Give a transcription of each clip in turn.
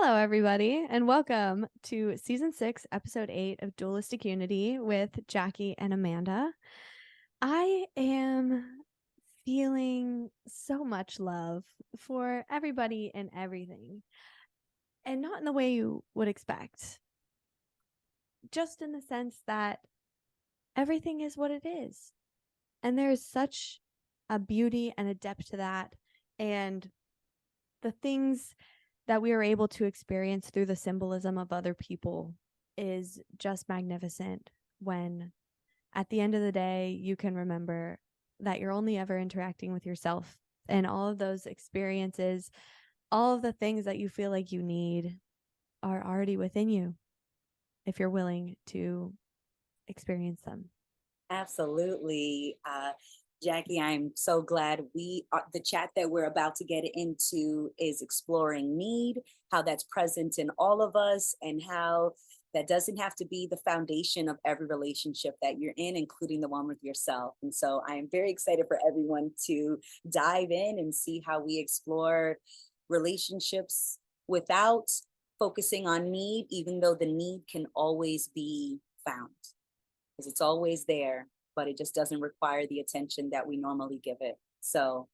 Hello, everybody, and welcome to Season 6, Episode 8 of Dualistic Unity with Jackie and Amanda. I am feeling so much love for everybody and everything, and not in the way you would expect, just in the sense that everything is what it is. And there is such a beauty and a depth to that, and the things that we are able to experience through the symbolism of other people is just magnificent when at the end of the day you can remember that you're only ever interacting with yourself, and all of those experiences, all of the things that you feel like you need are already within you if you're willing to experience them. Absolutely. Jackie, I'm so glad the chat that we're about to get into is exploring need, how that's present in all of us, and how that doesn't have to be the foundation of every relationship that you're in, including the one with yourself. And so I am very excited for everyone to dive in and see how we explore relationships without focusing on need, even though the need can always be found. Because it's always there, but it just doesn't require the attention that we normally give it. So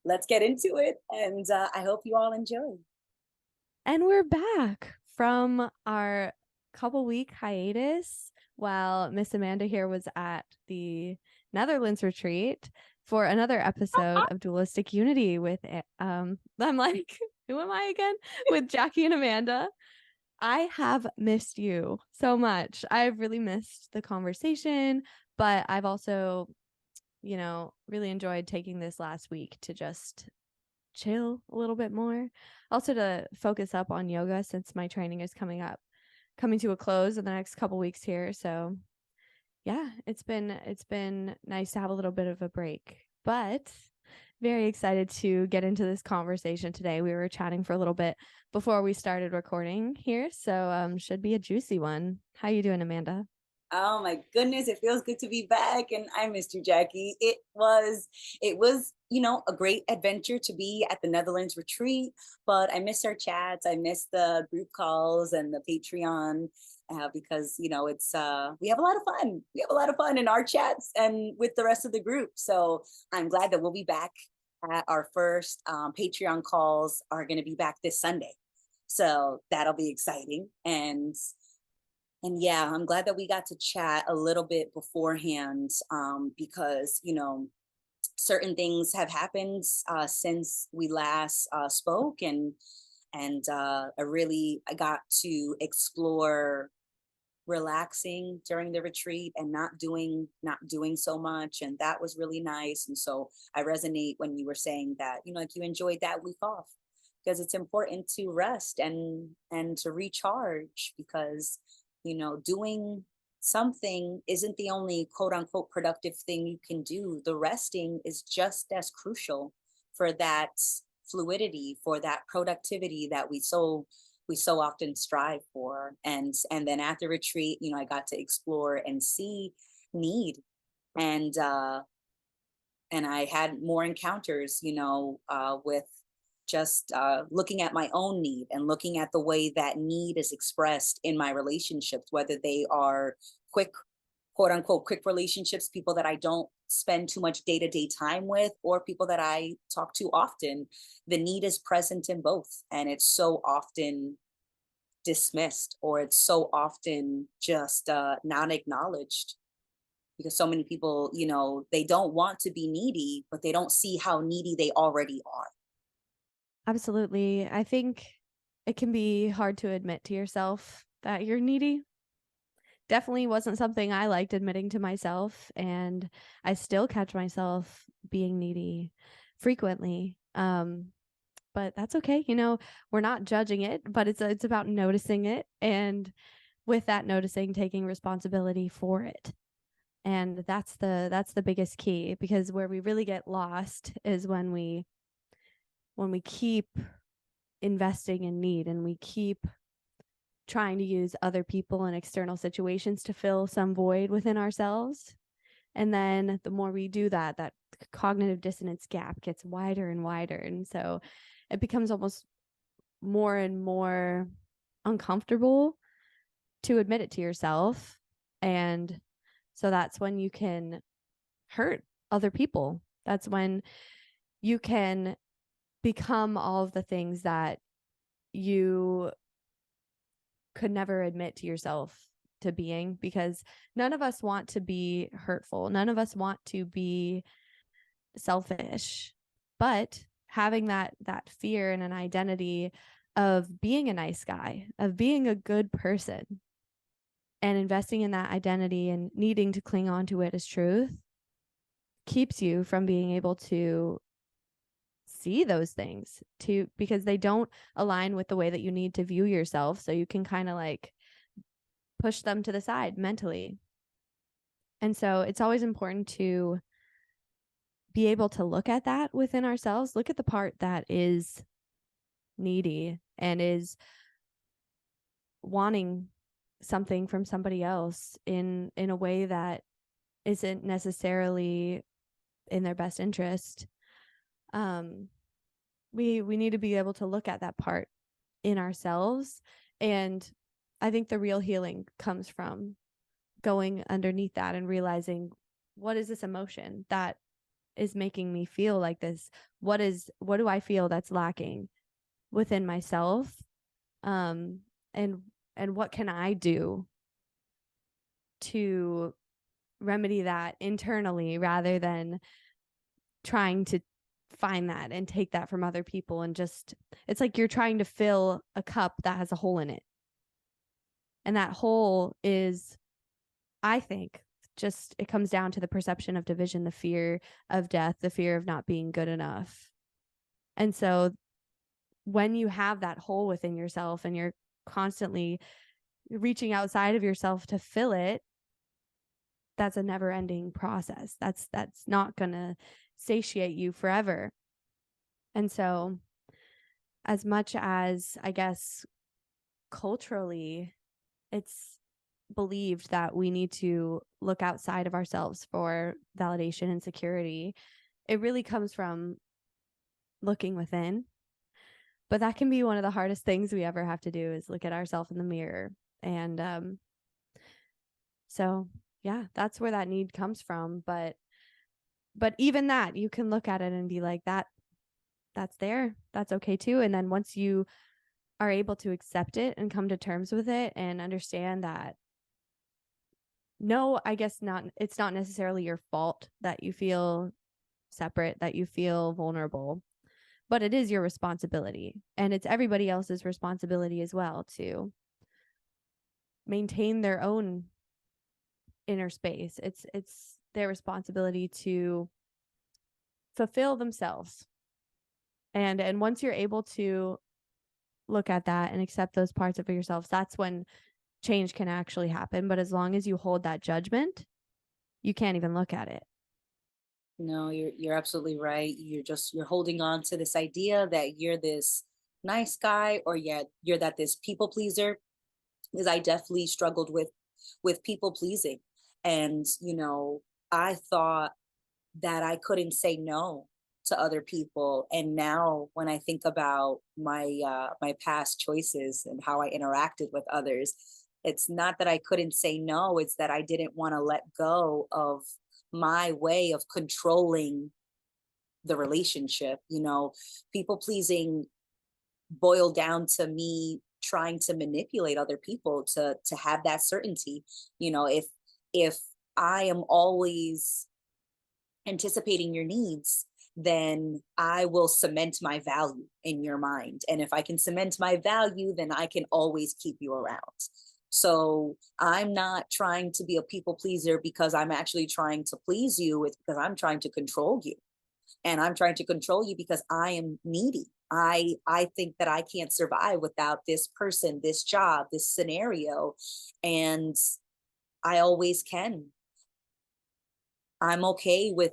let's get into it, and I hope you all enjoy. And we're back from our couple-week hiatus while Miss Amanda here was at the Netherlands retreat for another episode of Dualistic Unity with, I'm like, who am I again? With Jackie and Amanda. I have missed you so much. I've really missed the conversation, but I've also, really enjoyed taking this last week to just chill a little bit more. Also to focus up on yoga since my training is coming to a close in the next couple weeks here. So yeah, it's been nice to have a little bit of a break, but very excited to get into this conversation today. We were chatting for a little bit before we started recording here, so should be a juicy one. How you doing, Amanda? Oh my goodness, it feels good to be back, and I missed you, Jackie. It was, a great adventure to be at the Netherlands retreat, but I miss our chats. I miss the group calls and the Patreon, because it's we have a lot of fun. We have a lot of fun in our chats and with the rest of the group. So I'm glad that we'll be back. At our first Patreon calls are going to be back this Sunday, so that'll be exciting. And yeah, I'm glad that we got to chat a little bit beforehand, because, certain things have happened since we last spoke. And I got to explore relaxing during the retreat and not doing so much. And that was really nice. And so I resonate when you were saying that, like you enjoyed that week off, because it's important to rest and to recharge, because doing something isn't the only quote unquote productive thing you can do. The resting is just as crucial for that fluidity, for that productivity that we so often strive for. And then at the retreat, I got to explore and see need, and I had more encounters, with just looking at my own need and looking at the way that need is expressed in my relationships, whether they are quick, quote unquote, quick relationships, people that I don't spend too much day-to-day time with, or people that I talk to often. The need is present in both, and it's so often dismissed, or it's so often just not acknowledged, because so many people, they don't want to be needy, but they don't see how needy they already are. Absolutely. I think it can be hard to admit to yourself that you're needy. Definitely wasn't something I liked admitting to myself, and I still catch myself being needy frequently. But that's okay. We're not judging it, but it's about noticing it, and with that noticing, taking responsibility for it. And that's the biggest key, because where we really get lost is when we keep investing in need, and we keep trying to use other people and external situations to fill some void within ourselves. And then the more we do that, that cognitive dissonance gap gets wider and wider. And so it becomes almost more and more uncomfortable to admit it to yourself. And so that's when you can hurt other people. That's when you can become all of the things that you could never admit to yourself to being, because none of us want to be hurtful. None of us want to be selfish. But having that fear and an identity of being a nice guy, of being a good person, and investing in that identity and needing to cling on to it as truth keeps you from being able to see those things, because they don't align with the way that you need to view yourself. So you can kind of like push them to the side mentally. And so it's always important to be able to look at that within ourselves, look at the part that is needy and is wanting something from somebody else in a way that isn't necessarily in their best interest. We need to be able to look at that part in ourselves. And I think the real healing comes from going underneath that and realizing, what is this emotion that is making me feel like this? What do I feel that's lacking within myself? And what can I do to remedy that internally, rather than trying to find that and take that from other people. And just, it's like you're trying to fill a cup that has a hole in it. And that hole is, I think, just, it comes down to the perception of division, the fear of death, the fear of not being good enough. And so when you have that hole within yourself and you're constantly reaching outside of yourself to fill it, that's a never ending process. That's not going to satiate you forever. And so, as much as, I guess, culturally, it's believed that we need to look outside of ourselves for validation and security, it really comes from looking within. But that can be one of the hardest things we ever have to do, is look at ourselves in the mirror. And so, yeah, that's where that need comes from. But even that, you can look at it and be like, that's there. That's okay too. And then once you are able to accept it and come to terms with it and understand that, no, I guess not, it's not necessarily your fault that you feel separate, that you feel vulnerable, but it is your responsibility. And it's everybody else's responsibility as well to maintain their own inner space. It's their responsibility to fulfill themselves. And once you're able to look at that and accept those parts of yourself, that's when change can actually happen. But as long as you hold that judgment, you can't even look at it. No, you're absolutely right. You're holding on to this idea that you're this nice guy, or yet you're that this people pleaser. Because I definitely struggled with people pleasing. And I thought that I couldn't say no to other people. And now when I think about my past choices and how I interacted with others, it's not that I couldn't say no, it's that I didn't want to let go of my way of controlling the relationship. People pleasing boiled down to me trying to manipulate other people to have that certainty. If I am always anticipating your needs, then I will cement my value in your mind. And if I can cement my value, then I can always keep you around. So I'm not trying to be a people pleaser because I'm actually trying to please you. It's because I'm trying to control you. And I'm trying to control you because I am needy. I think that I can't survive without this person, this job, this scenario. And I always can. I'm okay with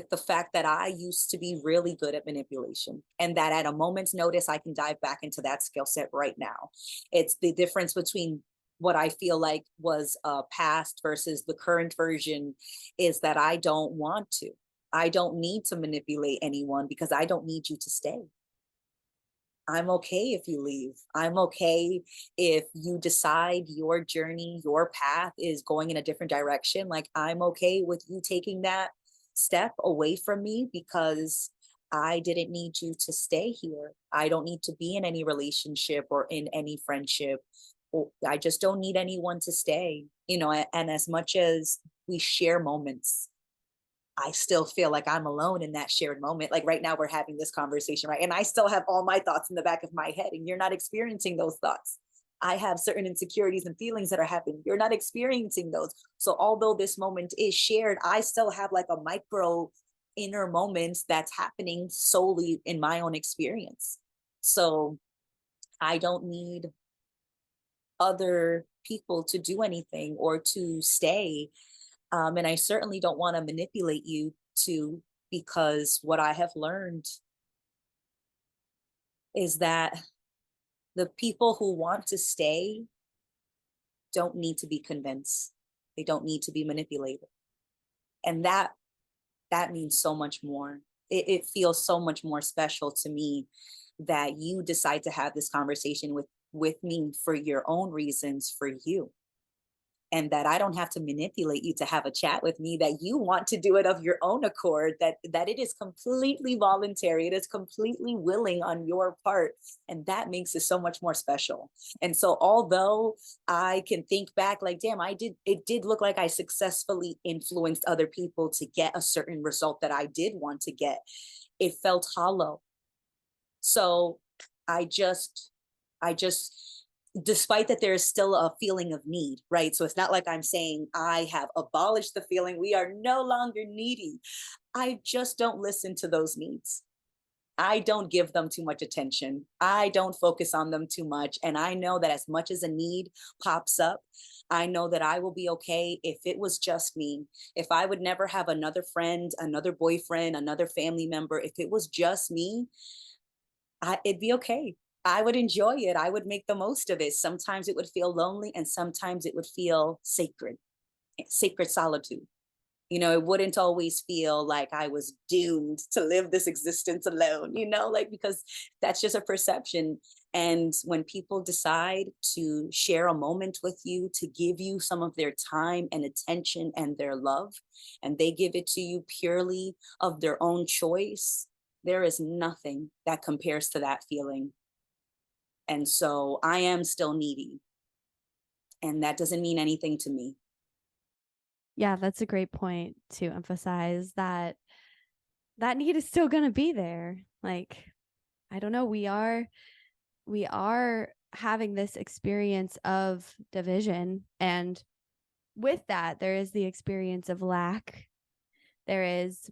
the fact that I used to be really good at manipulation, and that at a moment's notice I can dive back into that skill set right now. It's the difference between what I feel like was past versus the current version, is that I don't want to. I don't need to manipulate anyone because I don't need you to stay. I'm okay if you leave. I'm okay if you decide your journey, your path is going in a different direction. Like, I'm okay with you taking that step away from me because I didn't need you to stay here. I don't need to be in any relationship or in any friendship. I just don't need anyone to stay, and as much as we share moments, I still feel like I'm alone in that shared moment. Like right now, we're having this conversation, right? And I still have all my thoughts in the back of my head, and you're not experiencing those thoughts. I have certain insecurities and feelings that are happening. You're not experiencing those. So, although this moment is shared, I still have like a micro inner moment that's happening solely in my own experience. So, I don't need other people to do anything or to stay, and I certainly don't want to manipulate you to, because what I have learned is that the people who want to stay don't need to be convinced. They don't need to be manipulated. And that means so much more. It feels so much more special to me that you decide to have this conversation with me for your own reasons for you, and that I don't have to manipulate you to have a chat with me, that you want to do it of your own accord, that it is completely voluntary, it is completely willing on your part, and that makes it so much more special. And so although I can think back like, damn, it did look like I successfully influenced other people to get a certain result that I did want to get, it felt hollow. So I just I just despite that there is still a feeling of need, right? So it's not like I'm saying I have abolished the feeling we are no longer needy. I just don't listen to those needs. I don't give them too much attention. I don't focus on them too much. And I know that as much as a need pops up, I know that I will be okay if it was just me. If I would never have another friend, another boyfriend, another family member, if it was just me, it'd be okay. I would enjoy it. I would make the most of it. Sometimes it would feel lonely, and sometimes it would feel sacred, sacred solitude. It wouldn't always feel like I was doomed to live this existence alone, like, because that's just a perception. And when people decide to share a moment with you, to give you some of their time and attention and their love, and they give it to you purely of their own choice, there is nothing that compares to that feeling. And so I am still needy, and that doesn't mean anything to me. Yeah, that's a great point to emphasize that that need is still going to be there. Like, I don't know, we are having this experience of division, and with that there is the experience of lack. There is,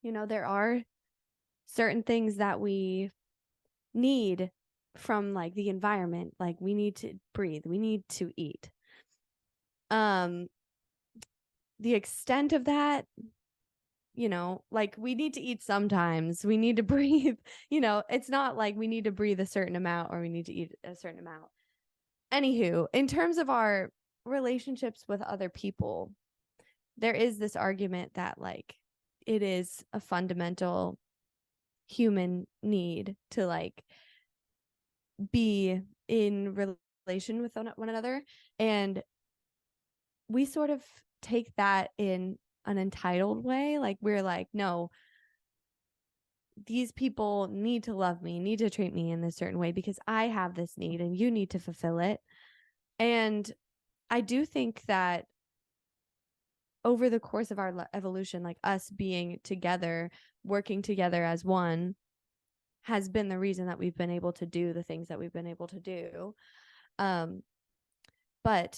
there are certain things that we need from like the environment, like we need to breathe, we need to eat. um the extent of that, like we need to eat sometimes, we need to breathe. It's not like we need to breathe a certain amount or we need to eat a certain amount. Anywho, in terms of our relationships with other people, there is this argument that like it is a fundamental human need to like be in relation with one another. And we sort of take that in an entitled way. Like we're like, no, these people need to love me, need to treat me in this certain way because I have this need and you need to fulfill it. And I do think that over the course of our evolution, like us being together, working together as one, has been the reason that we've been able to do the things that we've been able to do. Um, but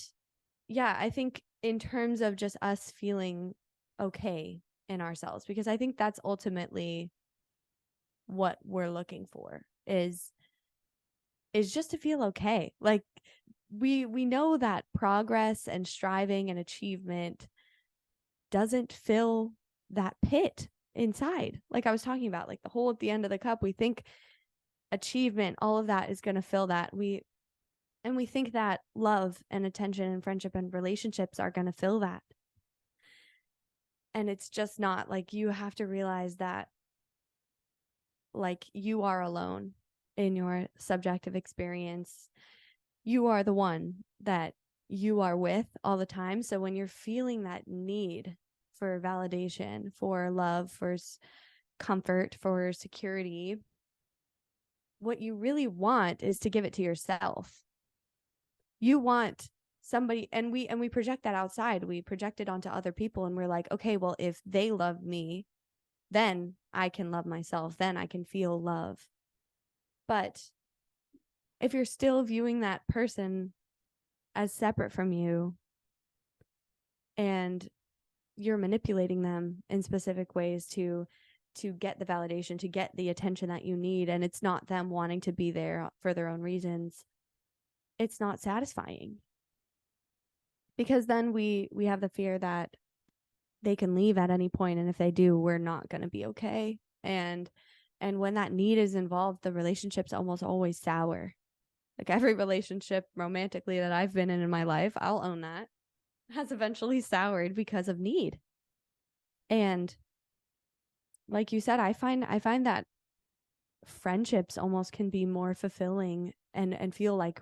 yeah, I think in terms of just us feeling okay in ourselves, because I think that's ultimately what we're looking for is just to feel okay. Like we know that progress and striving and achievement doesn't fill that pit inside. Like I was talking about, like the hole at the end of the cup, we think achievement, all of that is going to fill that. We think that love and attention and friendship and relationships are going to fill that. And it's just not. Like you have to realize that like you are alone. in your subjective experience, you are the one that you are with all the time. So when you're feeling that need for validation, for love, for comfort, for security, what you really want is to give it to yourself. You want somebody, and we project that outside. We project it onto other people, and we're like, okay, well, if they love me, then I can love myself, then I can feel love. But if you're still viewing that person as separate from you, and you're manipulating them in specific ways to get the validation, to get the attention that you need, and it's not them wanting to be there for their own reasons, it's not satisfying. Because then we have the fear that they can leave at any point, and if they do, we're not going to be okay. And when that need is involved, the relationship's almost always sour. Like every relationship romantically that I've been in my life, I'll own that, has eventually soured because of need. And like you said, I find that friendships almost can be more fulfilling and feel like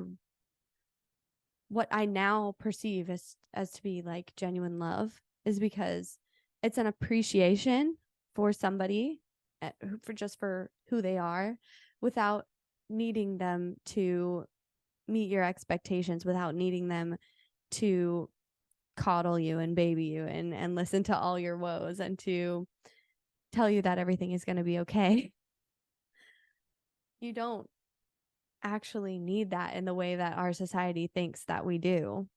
what I now perceive as to be like genuine love is because it's an appreciation for somebody, for who they are, without needing them to meet your expectations, without needing them to coddle you and baby you and listen to all your woes and to tell you that everything is going to be okay. You don't actually need that in the way that our society thinks that we do.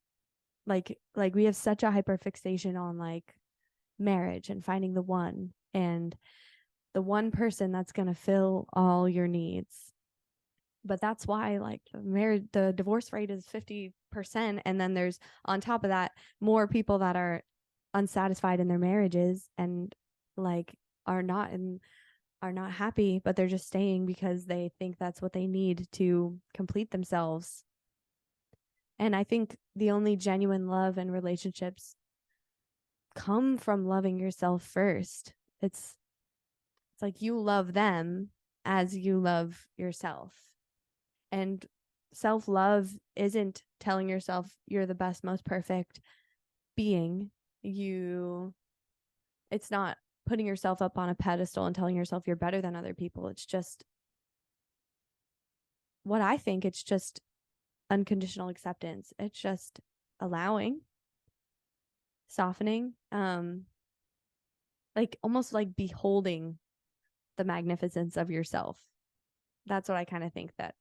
Like we have such a hyperfixation on like marriage and finding the one, and the one person that's going to fill all your needs. But that's why like the divorce rate is 50%, and then there's on top of that more people that are unsatisfied in their marriages and like are not happy, but they're just staying because they think that's what they need to complete themselves. And I think the only genuine love and relationships come from loving yourself first. It's like you love them as you love yourself. And self-love isn't telling yourself you're the best, most perfect being. It's not putting yourself up on a pedestal and telling yourself you're better than other people. It's just what I think. It's just unconditional acceptance. It's just allowing, softening, like almost like beholding the magnificence of yourself. That's what I kind of think that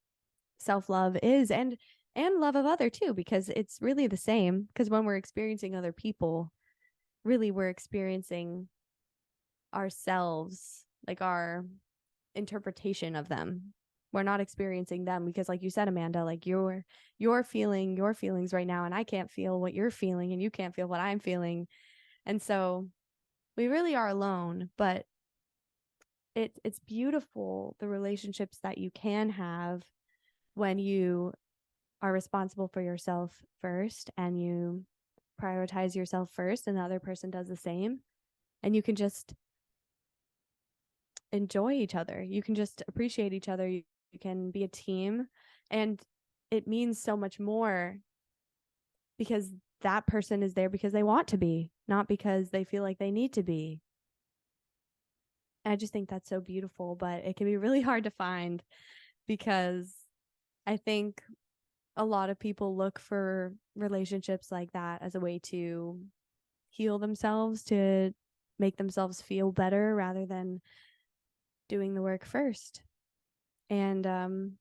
self-love is, and love of other too, because it's really the same. Because when we're experiencing other people, really we're experiencing ourselves, like our interpretation of them. We're not experiencing them, because like you said, Amanda, like you're feeling your feelings right now, and I can't feel what you're feeling, and you can't feel what I'm feeling. And so we really are alone. But it's beautiful, the relationships that you can have when you are responsible for yourself first, and you prioritize yourself first, and the other person does the same, and you can just enjoy each other. You can just appreciate each other. You can be a team, and it means so much more because that person is there because they want to be, not because they feel like they need to be. And I just think that's so beautiful, but it can be really hard to find, because I think a lot of people look for relationships like that as a way to heal themselves, to make themselves feel better rather than doing the work first. And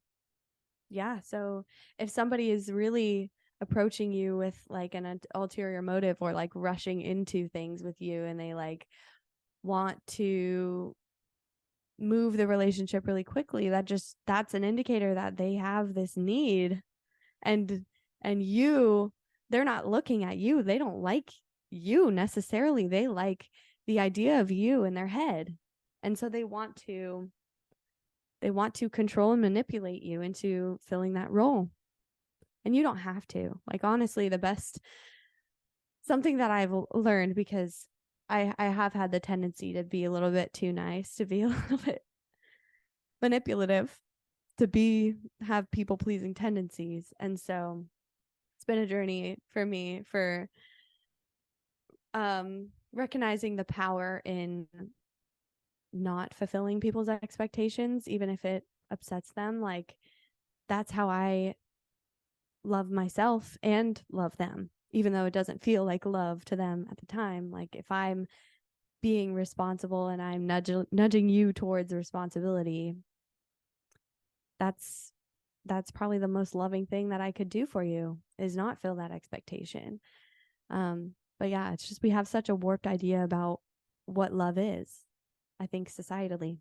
yeah, so if somebody is really approaching you with like an ulterior motive, or like rushing into things with you, and they like want to move the relationship really quickly, that's an indicator that they have this need. and you, they're not looking at you, they don't like you necessarily, they like the idea of you in their head, and so they want to control and manipulate you into filling that role. And you don't have to. Like honestly, the best, something that I've learned, because I have had the tendency to be a little bit too nice, to be a little bit manipulative, have people pleasing tendencies. And so it's been a journey for me for recognizing the power in not fulfilling people's expectations, even if it upsets them. Like, that's how I love myself and love them, even though it doesn't feel like love to them at the time. Like, if I'm being responsible and I'm nudging you towards responsibility, that's probably the most loving thing that I could do for you, is not feel that expectation. But yeah, it's just we have such a warped idea about what love is, I think, societally.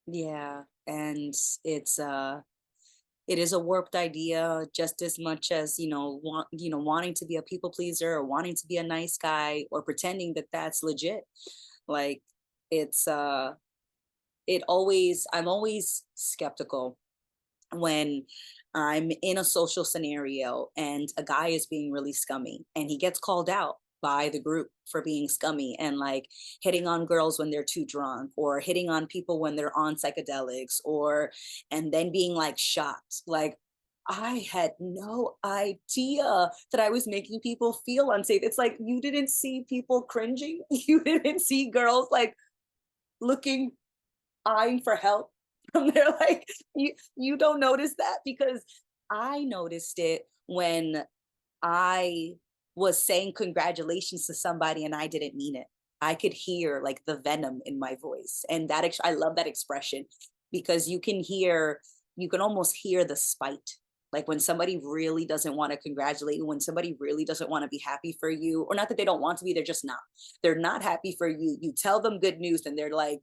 Yeah, and it's it is a warped idea just as much as, wanting to be a people pleaser or wanting to be a nice guy or pretending that that's legit. Like, it's I'm always skeptical when I'm in a social scenario and a guy is being really scummy and he gets called out by the group for being scummy and like hitting on girls when they're too drunk, or hitting on people when they're on psychedelics, or and then being like shocked. Like, I had no idea that I was making people feel unsafe. It's like, you didn't see people cringing. You didn't see girls like looking, eyeing for help from there. Like, you don't notice that, because I noticed it when I was saying congratulations to somebody and I didn't mean it. I could hear like the venom in my voice. And I love that expression, because you can almost hear the spite. Like, when somebody really doesn't want to congratulate you, when somebody really doesn't want to be happy for you, or not that they don't want to be, they're just not. They're not happy for you. You tell them good news and they're like,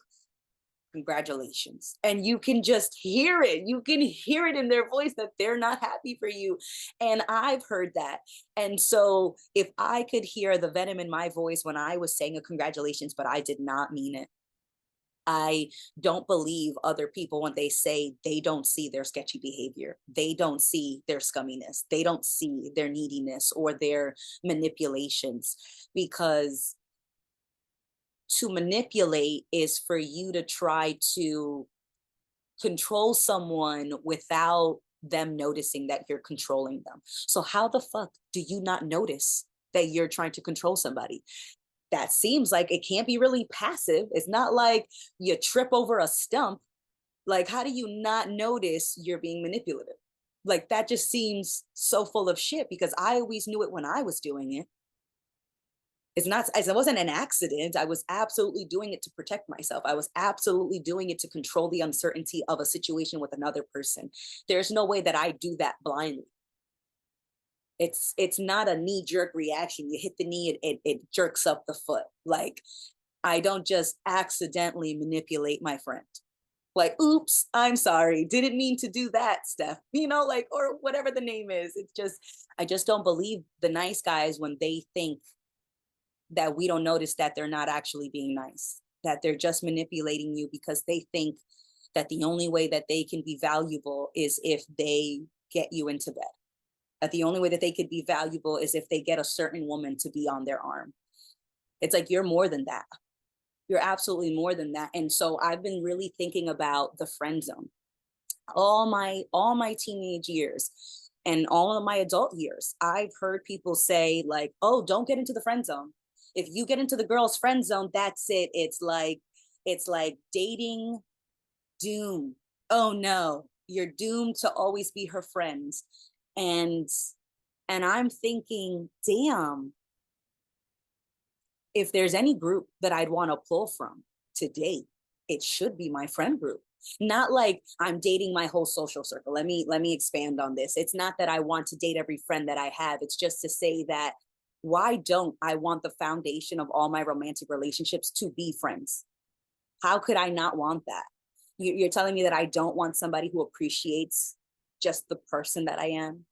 congratulations, and you can just hear it, you can hear it in their voice that they're not happy for you. And I've heard that. And so if I could hear the venom in my voice when I was saying a congratulations but I did not mean it, I don't believe other people when they say they don't see their sketchy behavior, they don't see their scumminess, they don't see their neediness or their manipulations. Because to manipulate is for you to try to control someone without them noticing that you're controlling them. So how the fuck do you not notice that you're trying to control somebody? That seems like it can't be really passive. It's not like you trip over a stump. Like, how do you not notice you're being manipulative? Like, that just seems so full of shit, because I always knew it when I was doing it. It wasn't an accident. I was absolutely doing it to protect myself. I was absolutely doing it to control the uncertainty of a situation with another person. There's no way that I do that blindly. It's not a knee jerk reaction. You hit the knee, it jerks up the foot. Like, I don't just accidentally manipulate my friend. Like, oops, I'm sorry, didn't mean to do that, Steph. Like, or whatever the name is. I just don't believe the nice guys when they think that we don't notice that they're not actually being nice, that they're just manipulating you because they think that the only way that they can be valuable is if they get you into bed. That the only way that they could be valuable is if they get a certain woman to be on their arm. It's like, you're more than that. You're absolutely more than that. And so I've been really thinking about the friend zone. All my teenage years and all of my adult years, I've heard people say like, oh, don't get into the friend zone. If you get into the girl's friend zone, that's it. It's like dating doom. Oh no, you're doomed to always be her friends. And I'm thinking, damn, if there's any group that I'd want to pull from to date, it should be my friend group. Not like I'm dating my whole social circle. Let me expand on this. It's not that I want to date every friend that I have. It's just to say that, why don't I want the foundation of all my romantic relationships to be friends? How could I not want that? You're telling me that I don't want somebody who appreciates just the person that I am.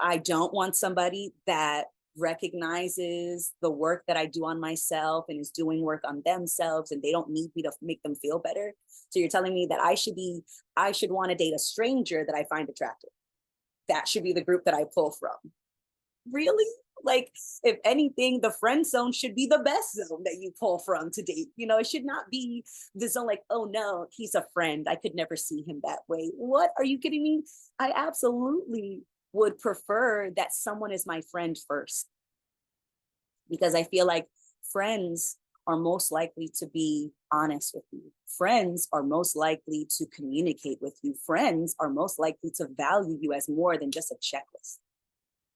I don't want somebody that recognizes the work that I do on myself and is doing work on themselves, and they don't need me to make them feel better. So you're telling me that I should want to date a stranger that I find attractive. That should be the group that I pull from. really? Like, if anything, the friend zone should be the best zone that you pull from to date. You know, it should not be the zone like, oh no, he's a friend. I could never see him that way. What? Are you kidding me? I absolutely would prefer that someone is my friend first, because I feel like friends are most likely to be honest with you. Friends are most likely to communicate with you. Friends are most likely to value you as more than just a checklist.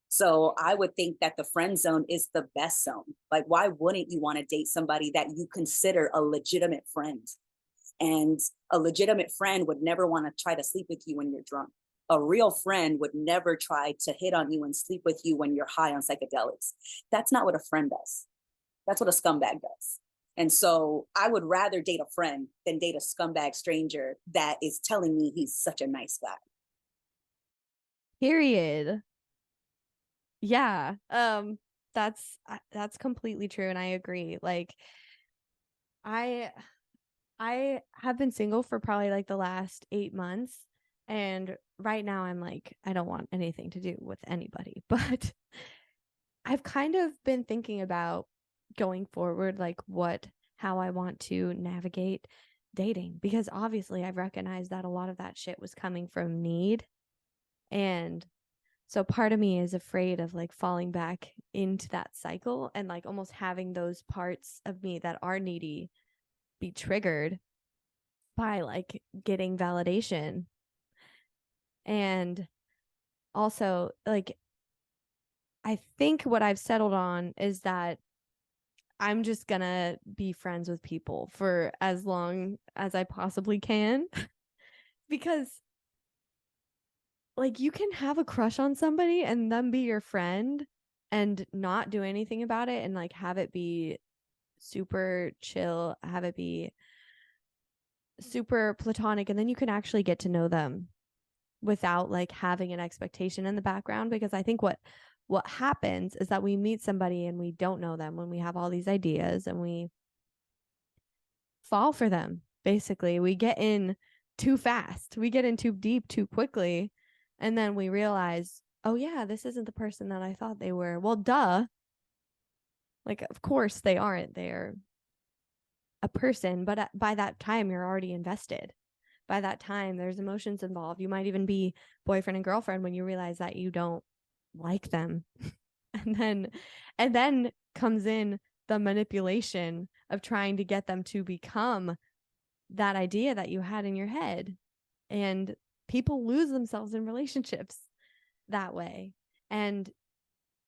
So I would think that the friend zone is the best zone. Like, why wouldn't you want to date somebody that you consider a legitimate friend? And a legitimate friend would never want to try to sleep with you when you're drunk. A real friend would never try to hit on you and sleep with you when you're high on psychedelics. That's not what a friend does. That's what a scumbag does. And so I would rather date a friend than date a scumbag stranger that is telling me he's such a nice guy. Period. Yeah. That's completely true, and I agree. Like, I I have been single for probably like the last 8 months, and right now I'm like, I don't want anything to do with anybody. But I've kind of been thinking about going forward, like how I want to navigate dating, because obviously I've recognized that a lot of that shit was coming from need. And so part of me is afraid of like falling back into that cycle and like almost having those parts of me that are needy be triggered by like getting validation. And also, like, I think what I've settled on is that I'm just gonna be friends with people for as long as I possibly can. Because like, you can have a crush on somebody and them be your friend and not do anything about it, and like have it be super chill, have it be super platonic, and then you can actually get to know them without like having an expectation in the background. Because I think what happens is that we meet somebody and we don't know them when we have all these ideas, and we fall for them. Basically, we get in too fast, we get in too deep too quickly, and then we realize, oh yeah, this isn't the person that I thought they were. Well, duh. Like, of course they aren't. They're a person, but by that time you're already invested. By that time there's emotions involved. You might even be boyfriend and girlfriend when you realize that you don't like them. and then and then comes in the manipulation of trying to get them to become that idea that you had in your head. And people lose themselves in relationships that way. And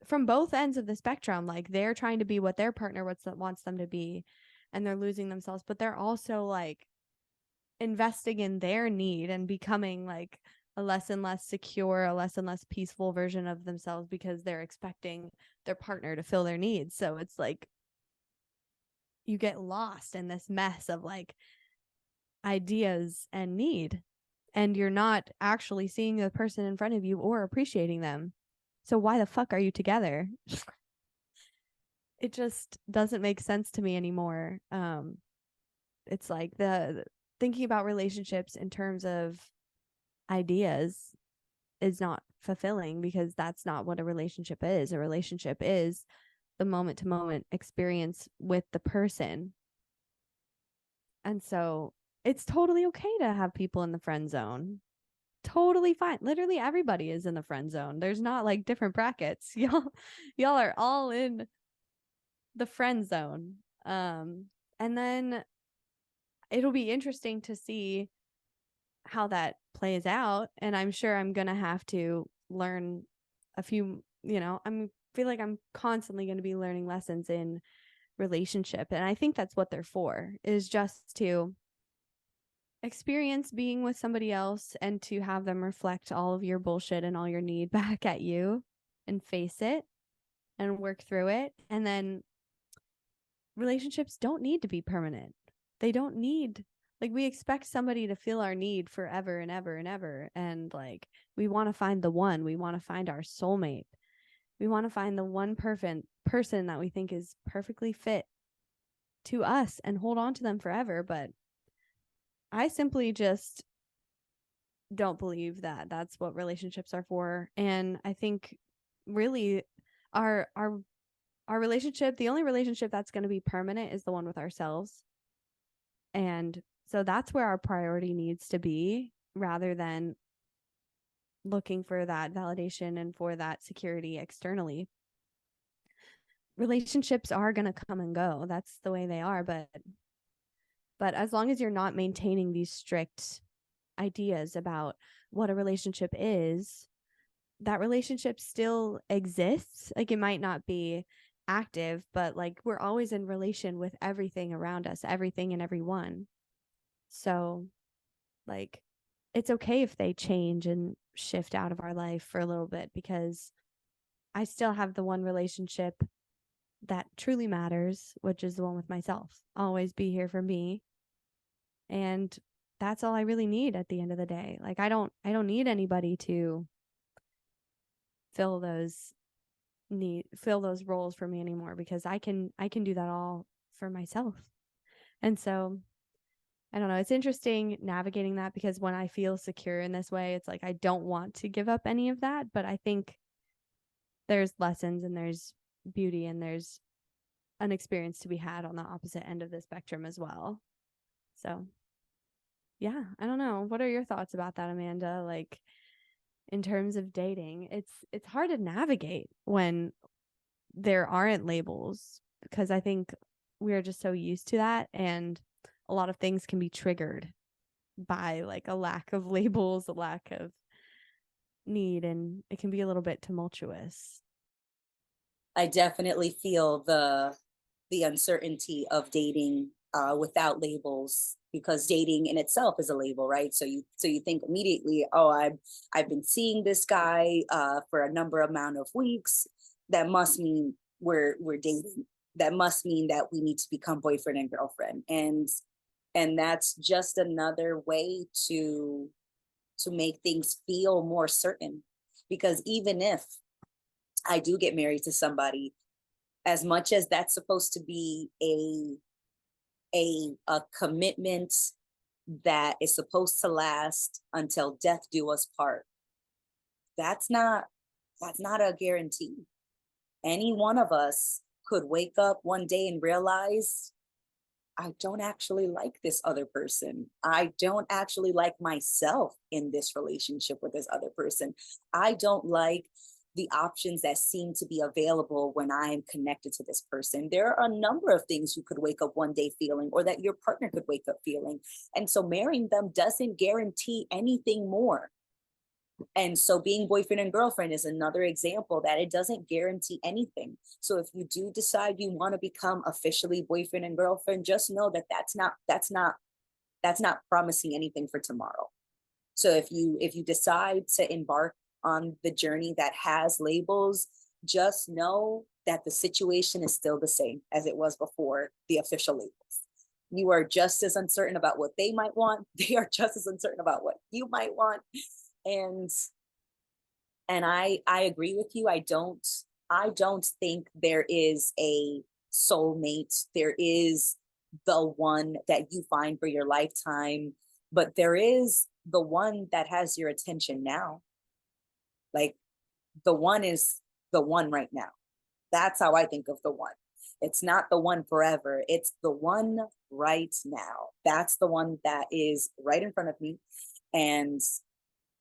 from both ends of the spectrum, like, they're trying to be what their partner wants them to be, and they're losing themselves, but they're also like investing in their need and becoming like a less and less secure, a less and less peaceful version of themselves, because they're expecting their partner to fill their needs. So it's like you get lost in this mess of like ideas and need, and you're not actually seeing the person in front of you or appreciating them. So why the fuck are you together? It just doesn't make sense to me anymore. It's like the thinking about relationships in terms of ideas is not fulfilling, because that's not what a relationship is. A relationship is the moment to moment experience with the person. And so it's totally okay to have people in the friend zone. Totally fine. Literally everybody is in the friend zone. There's not like different brackets. Y'all are all in the friend zone. And then it'll be interesting to see how that plays out. And I'm sure I'm going to have to learn a few, I'm feel like I'm constantly going to be learning lessons in relationship. And I think that's what they're for, is just to experience being with somebody else and to have them reflect all of your bullshit and all your need back at you, and face it and work through it. And then relationships don't need to be permanent. They don't need, like, we expect somebody to fill our need forever and ever and ever. And like, we want to find the one, we want to find our soulmate. We want to find the one perfect person that we think is perfectly fit to us and hold on to them forever. But I simply just don't believe that that's what relationships are for. And I think really our relationship, the only relationship that's going to be permanent is the one with ourselves. And so that's where our priority needs to be, rather than looking for that validation and for that security externally. Relationships are going to come and go. That's the way they are. But as long as you're not maintaining these strict ideas about what a relationship is, that relationship still exists. Like, it might not be active, but like, we're always in relation with everything around us, everything and everyone. So like, it's okay if they change and shift out of our life for a little bit, because I still have the one relationship that truly matters, which is the one with myself. Always be here for me. And that's all I really need at the end of the day. Like, I don't need anybody to fill those roles for me anymore, because I can do that all for myself. And so I don't know, it's interesting navigating that, because when I feel secure in this way, it's like I don't want to give up any of that, but I think there's lessons and there's beauty and there's an experience to be had on the opposite end of the spectrum as well. So yeah, I don't know. What are your thoughts about that, Amanda? Like, in terms of dating, it's hard to navigate when there aren't labels, because I think we're just so used to that, and a lot of things can be triggered by like a lack of labels, a lack of need, and it can be a little bit tumultuous. I definitely feel the uncertainty of dating without labels, because dating in itself is a label, right? So you think immediately, oh, I've been seeing this guy for a number amount of weeks. That must mean we're dating. That must mean that we need to become boyfriend and girlfriend, and that's just another way to make things feel more certain. Because even if I do get married to somebody, as much as that's supposed to be a commitment that is supposed to last until death do us part, that's not a guarantee. Any one of us could wake up one day and realize, I don't actually like this other person. I don't actually like myself in this relationship with this other person. I don't like the options that seem to be available when I'm connected to this person. There are a number of things you could wake up one day feeling, or that your partner could wake up feeling. And so marrying them doesn't guarantee anything more. And so being boyfriend and girlfriend is another example that it doesn't guarantee anything. So if you do decide you want to become officially boyfriend and girlfriend, just know that that's not promising anything for tomorrow. So if you decide to embark on the journey that has labels, just know that the situation is still the same as it was before the official labels. You are just as uncertain about what they might want. They are just as uncertain about what you might want. And I agree with you. I don't think there is a soulmate. There is the one that you find for your lifetime, but there is the one that has your attention now. Like, the one is the one right now. That's how I think of the one. It's not the one forever. It's the one right now. That's the one that is right in front of me. And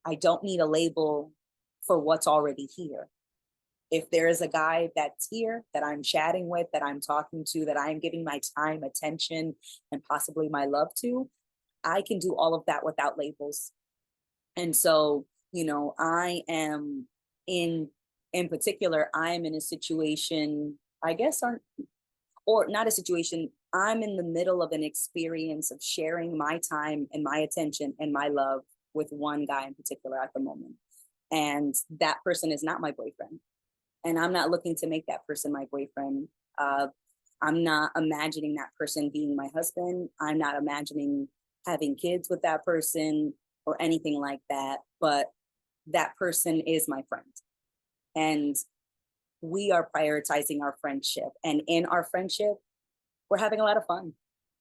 I don't need a label for what's already here. If there is a guy that's here that I'm chatting with, that I'm talking to, that I'm giving my time, attention, and possibly my love to, I can do all of that without labels. And so, I am in particular, I'm in a situation, I guess, or not a situation, I'm in the middle of an experience of sharing my time and my attention and my love with one guy in particular at the moment. And that person is not my boyfriend. And I'm not looking to make that person my boyfriend. I'm not imagining that person being my husband. I'm not imagining having kids with that person or anything like that. But that person is my friend. And we are prioritizing our friendship. And in our friendship, we're having a lot of fun.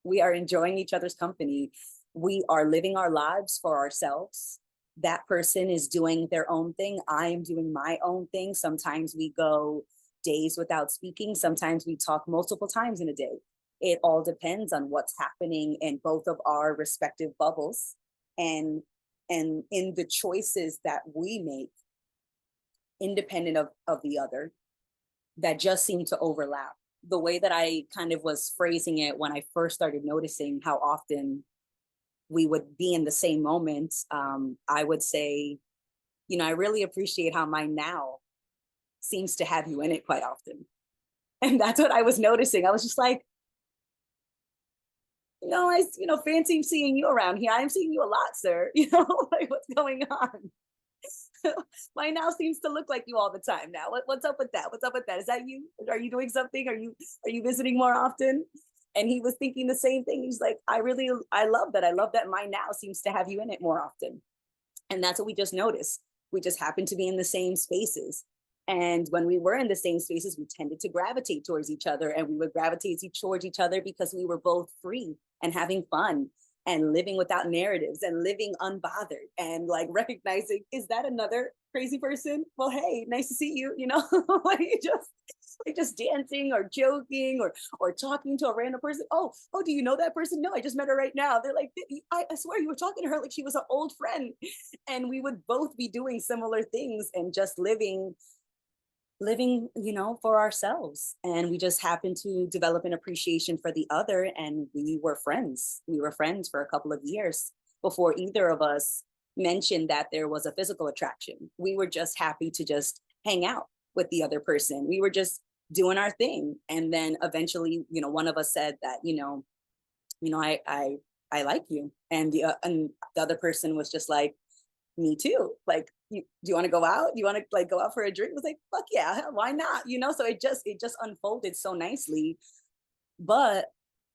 We are enjoying each other's company. We are living our lives for ourselves. That person is doing their own thing. I am doing my own thing. Sometimes we go days without speaking. Sometimes we talk multiple times in a day. It all depends on what's happening in both of our respective bubbles, and in the choices that we make independent of the other, that just seem to overlap. The way that I kind of was phrasing it when I first started noticing how often we would be in the same moment, I would say, I really appreciate how my now seems to have you in it quite often. And that's what I was noticing. I was just like, fancy seeing you around here. I'm seeing you a lot, sir. Like, what's going on? My now seems to look like you all the time now. What's up with that? What's up with that? Is that you? Are you doing something? Are you visiting more often? And he was thinking the same thing. He's like, I love that. I love that my now seems to have you in it more often. And that's what we just noticed. We just happened to be in the same spaces. And when we were in the same spaces, we tended to gravitate towards each other, and we would gravitate towards each other because we were both free and having fun and living without narratives and living unbothered and like recognizing, is that another crazy person? Well, hey, nice to see you, like just dancing or joking or talking to a random person. Oh, do you know that person? No, I just met her right now. They're like, I swear you were talking to her like she was an old friend. And we would both be doing similar things and just living, for ourselves. And we just happened to develop an appreciation for the other. And we were friends. We were friends for a couple of years before either of us mentioned that there was a physical attraction. We were just happy to just hang out with the other person. We were just doing our thing. And then eventually, one of us said that, I like you. And the other person was just like, me too. Like, do you want to go out? Do you want to like go out for a drink? It was like, fuck yeah, why not? So it just unfolded so nicely. But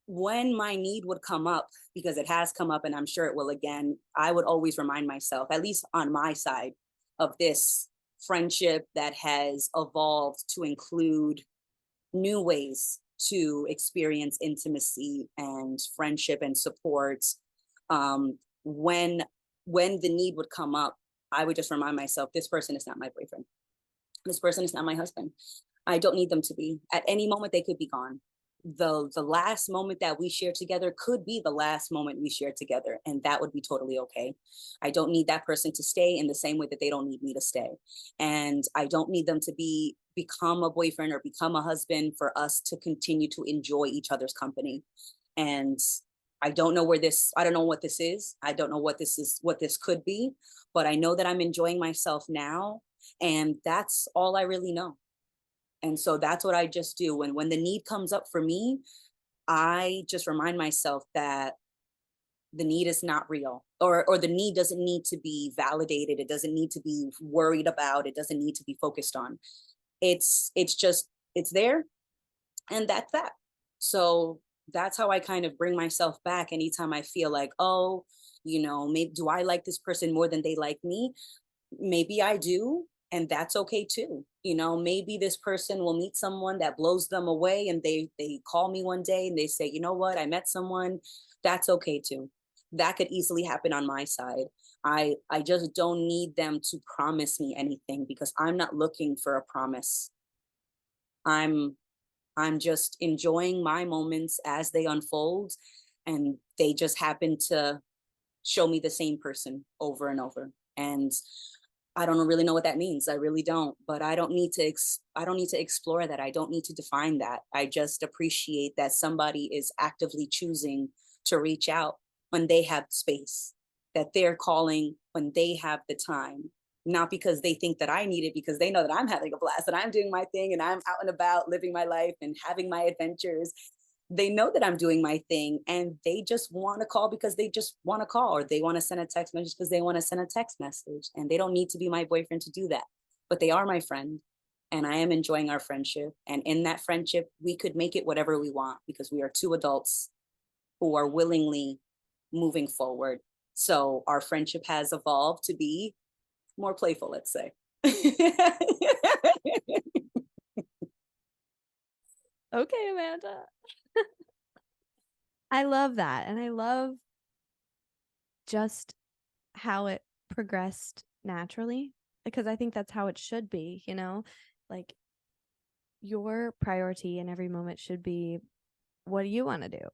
when my need would come up, because it has come up and I'm sure it will again, I would always remind myself, at least on my side of this friendship that has evolved to include new ways to experience intimacy and friendship and support. When the need would come up, I would just remind myself, this person is not my boyfriend. This person is not my husband. I don't need them to be. At any moment, they could be gone. The last moment that we share together could be the last moment we share together, and that would be totally okay. I don't need that person to stay in the same way that they don't need me to stay. And I don't need them to become a boyfriend or become a husband for us to continue to enjoy each other's company. And I don't know what this is. I don't know what this could be, but I know that I'm enjoying myself now. And that's all I really know. And so that's what I just do. When the need comes up for me, I just remind myself that the need is not real, or the need doesn't need to be validated. It doesn't need to be worried about. It doesn't need to be focused on. It's there, and that's that. So that's how I kind of bring myself back anytime I feel like, oh, maybe do I like this person more than they like me? Maybe I do, and that's okay too. Maybe this person will meet someone that blows them away, and they call me one day and they say, you know what, I met someone. That's okay too. That could easily happen on my side. I just don't need them to promise me anything, because I'm not looking for a promise. I'm just enjoying my moments as they unfold, and they just happen to show me the same person over and over. And I don't really know what that means. I really don't. But I don't need to explore that. I don't need to define that. I just appreciate that somebody is actively choosing to reach out when they have space, that they're calling when they have the time, not because they think that I need it, because they know that I'm having a blast and I'm doing my thing and I'm out and about living my life and having my adventures. They know that I'm doing my thing, and they just want to call because they just want to call, or they want to send a text message because they want to send a text message, and they don't need to be my boyfriend to do that. But they are my friend, and I am enjoying our friendship. And in that friendship, we could make it whatever we want, because we are two adults who are willingly moving forward. So our friendship has evolved to be more playful, let's say. Okay, Amanda. I love that. And I love just how it progressed naturally, because I think that's how it should be, like your priority in every moment should be, what do you want to do?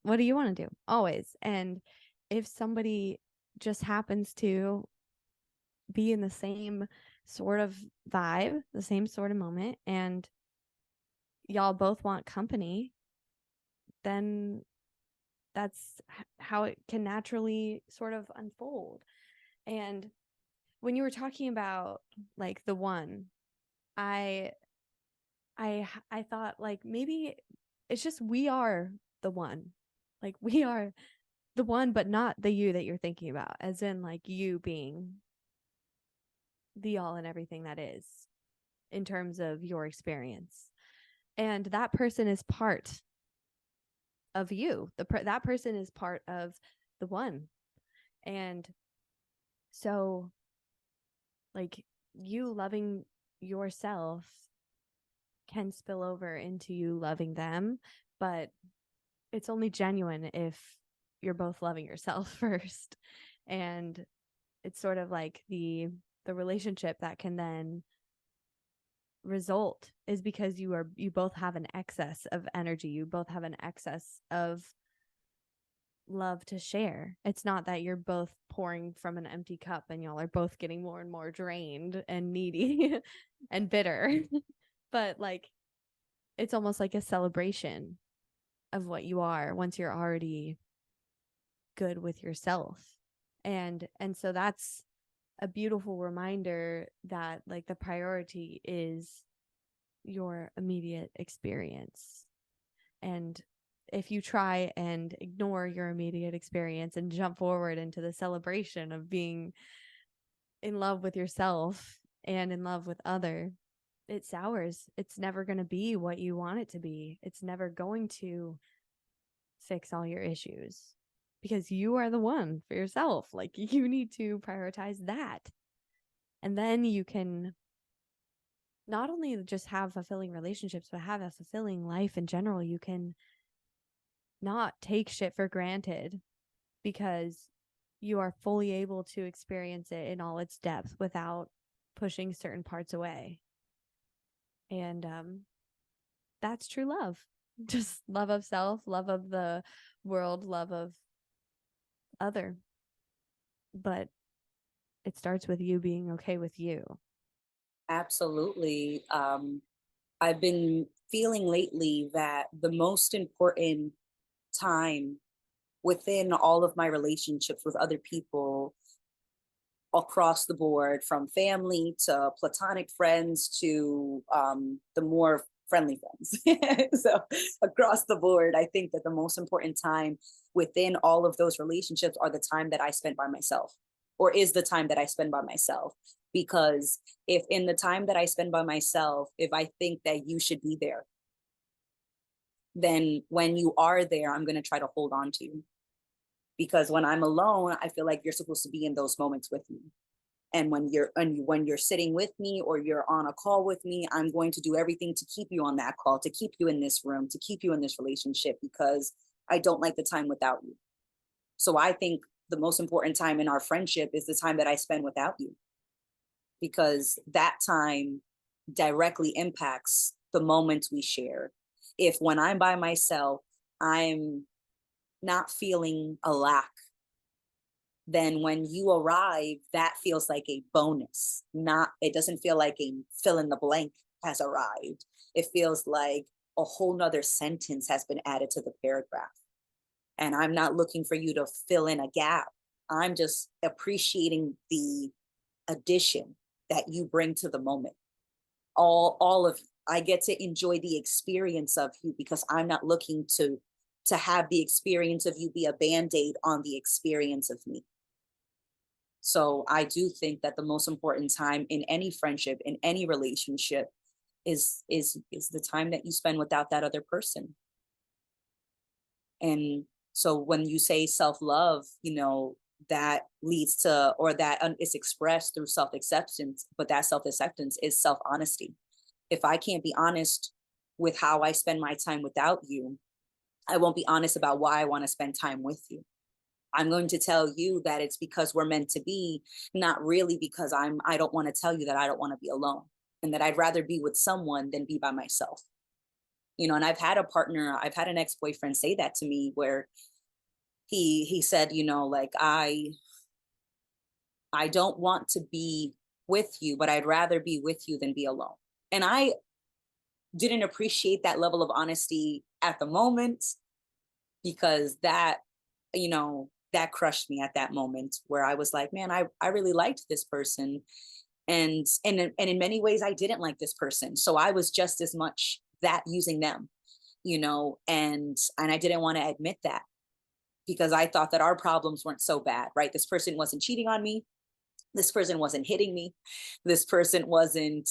What do you want to do? Always. And if somebody just happens to be in the same sort of vibe, the same sort of moment, and y'all both want company, then that's how it can naturally sort of unfold. And when you were talking about like the one, I I thought like maybe it's just we are the one. Like we are the one, but not the you that you're thinking about, as in like you being the all and everything that is in terms of your experience. And that person is part of you. That person is part of the one. And so like you loving yourself can spill over into you loving them, but it's only genuine if you're both loving yourself first. And it's sort of like the relationship that can then result is because you both have an excess of energy, you both have an excess of love to share. It's not that you're both pouring from an empty cup and y'all are both getting more and more drained and needy and bitter. But like it's almost like a celebration of what you are once you're already good with yourself. And so that's a beautiful reminder that like the priority is your immediate experience. And if you try and ignore your immediate experience and jump forward into the celebration of being in love with yourself and in love with other, it sours. It's never going to be what you want it to be. It's never going to fix all your issues because you are the one for yourself. Like you need to prioritize that. And then you can not only just have fulfilling relationships, but have a fulfilling life in general. You can not take shit for granted because you are fully able to experience it in all its depth without pushing certain parts away. And that's true love. Just love of self, love of the world, love of other. But it starts with you being okay with you. Absolutely. I've been feeling lately that the most important time within all of my relationships with other people across the board, from family to platonic friends to the more friendly friends. So across the board, I think that the most important time within all of those relationships are the time that I spend by myself, or is the time that I spend by myself. Because if in the time that I spend by myself, if I think that you should be there, then when you are there, I'm going to try to hold on to you. Because when I'm alone, I feel like you're supposed to be in those moments with me. And when you're sitting with me or you're on a call with me, I'm going to do everything to keep you on that call, to keep you in this room, to keep you in this relationship, because I don't like the time without you. So I think the most important time in our friendship is the time that I spend without you, because that time directly impacts the moments we share. If when I'm by myself, I'm not feeling a lack, then when you arrive, that feels like a bonus. Not, it doesn't feel like a fill in the blank has arrived. It feels like a whole nother sentence has been added to the paragraph. And I'm not looking for you to fill in a gap. I'm just appreciating the addition that you bring to the moment. All of you. I get to enjoy the experience of you because I'm not looking to have the experience of you be a band-aid on the experience of me. So I do think that the most important time in any friendship, in any relationship, is the time that you spend without that other person. And so when you say self-love, that leads to, or that is expressed through self-acceptance, but that self-acceptance is self-honesty. If I can't be honest with how I spend my time without you, I won't be honest about why I want to spend time with you. I'm going to tell you that it's because we're meant to be, not really because I don't want to tell you that I don't want to be alone. and that I'd rather be with someone than be by myself. And I've had an ex-boyfriend say that to me, where he said, like, I don't want to be with you, but I'd rather be with you than be alone. And I didn't appreciate that level of honesty at the moment, because that crushed me at that moment, where I was like, man, I really liked this person. And in many ways I didn't like this person. So I was just as much that using them, and I didn't want to admit that, because I thought that our problems weren't so bad, right? This person wasn't cheating on me. This person wasn't hitting me. This person wasn't,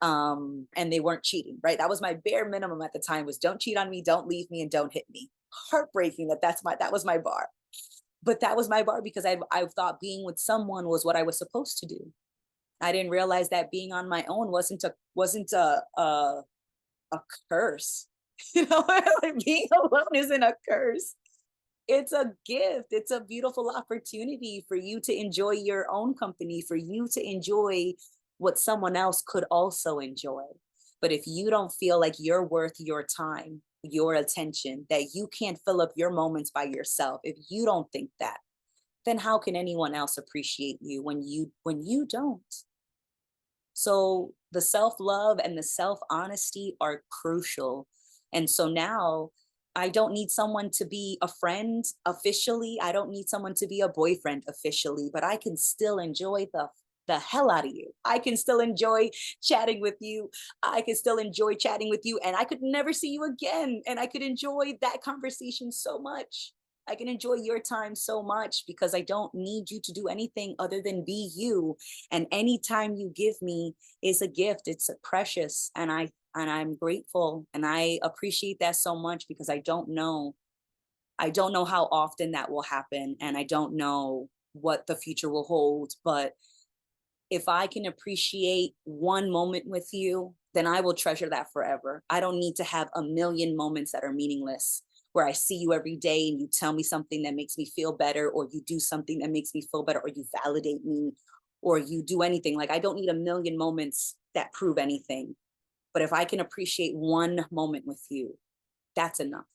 and they weren't cheating, right? That was my bare minimum at the time, was don't cheat on me, don't leave me, and don't hit me. Heartbreaking that was my bar. But that was my bar, because I thought being with someone was what I was supposed to do. I didn't realize that being on my own wasn't a curse. Like, being alone isn't a curse. It's a gift. It's a beautiful opportunity for you to enjoy your own company, for you to enjoy what someone else could also enjoy. But if you don't feel like you're worth your time, your attention, that you can't fill up your moments by yourself, if you don't think that, then how can anyone else appreciate you when you don't? So the self-love and the self-honesty are crucial. And so now I don't need someone to be a friend officially. I don't need someone to be a boyfriend officially, but I can still enjoy the hell out of you. I can still enjoy chatting with you. I can still enjoy chatting with you, and I could never see you again. And I could enjoy that conversation so much. I can enjoy your time so much, because I don't need you to do anything other than be you. And any time you give me is a gift. It's a precious, and I'm grateful, and I appreciate that so much, because I don't know how often that will happen, and I don't know what the future will hold. But if I can appreciate one moment with you, then I will treasure that forever. I don't need to have a million moments that are meaningless, where I see you every day and you tell me something that makes me feel better, or you do something that makes me feel better, or you validate me, or you do anything. Like, I don't need a million moments that prove anything. But if I can appreciate one moment with you, that's enough.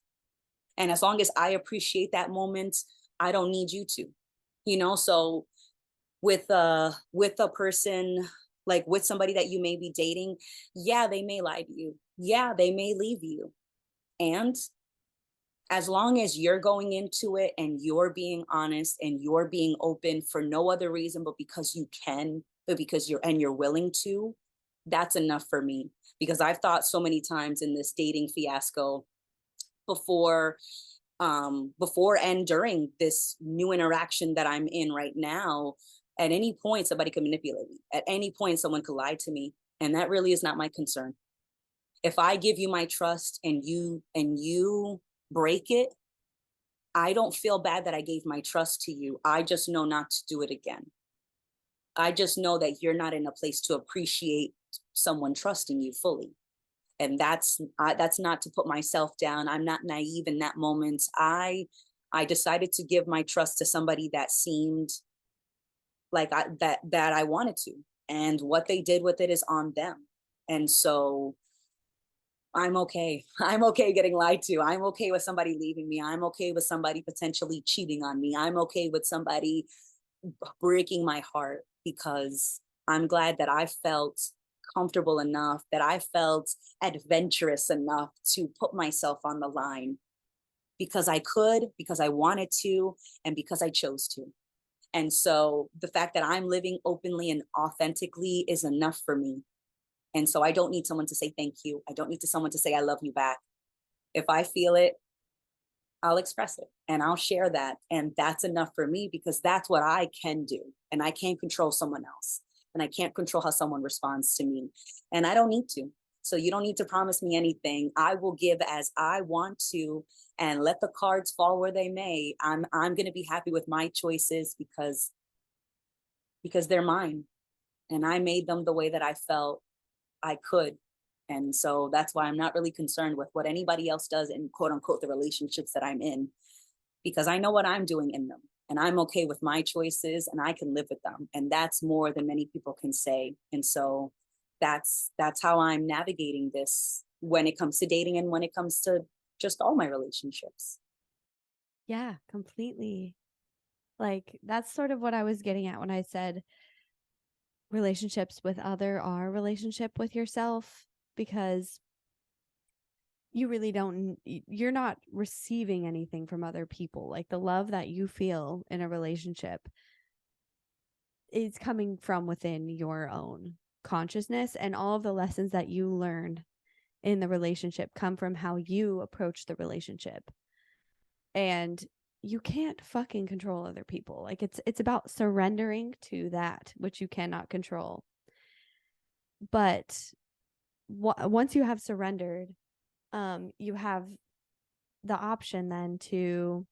And as long as I appreciate that moment, I don't need you to. So with a person, like with somebody that you may be dating, yeah, they may lie to you. Yeah, they may leave you. And as long as you're going into it and you're being honest and you're being open for no other reason but because you can, but because you're willing to, that's enough for me. Because I've thought so many times in this dating fiasco, before before and during this new interaction that I'm in right now, at any point somebody could manipulate me. At any point someone could lie to me, and that really is not my concern. If I give you my trust and you break it, I don't feel bad that I gave my trust to you. I just know not to do it again. I just know that you're not in a place to appreciate someone trusting you fully. And that's not to put myself down. I'm not naive in that moment. I decided to give my trust to somebody that seemed like that I wanted to, and what they did with it is on them. And so I'm okay. I'm okay getting lied to. I'm okay with somebody leaving me. I'm okay with somebody potentially cheating on me. I'm okay with somebody breaking my heart, because I'm glad that I felt comfortable enough, that I felt adventurous enough to put myself on the line, because I could, because I wanted to, and because I chose to. And so the fact that I'm living openly and authentically is enough for me. And so I don't need someone to say thank you. I don't need someone to say I love you back. If I feel it, I'll express it and I'll share that. And that's enough for me, because that's what I can do. And I can't control someone else. And I can't control how someone responds to me. And I don't need to. So you don't need to promise me anything. I will give as I want to, and let the cards fall where they may. I'm going to be happy with my choices, because they're mine, and I made them the way that I felt I could. And so that's why I'm not really concerned with what anybody else does in quote unquote the relationships that I'm in, because I know what I'm doing in them, and I'm okay with my choices, and I can live with them. And that's more than many people can say. And so that's how I'm navigating this when it comes to dating and when it comes to just all my relationships. Yeah, completely. Like that's sort of what I was getting at when I said relationships with other are relationship with yourself, because you really don't, you're not receiving anything from other people. Like the love that you feel in a relationship is coming from within your own consciousness, and all of the lessons that you learned in the relationship come from how you approach the relationship. And you can't fucking control other people. Like it's about surrendering to that which you cannot control. But once you have surrendered, you have the option then to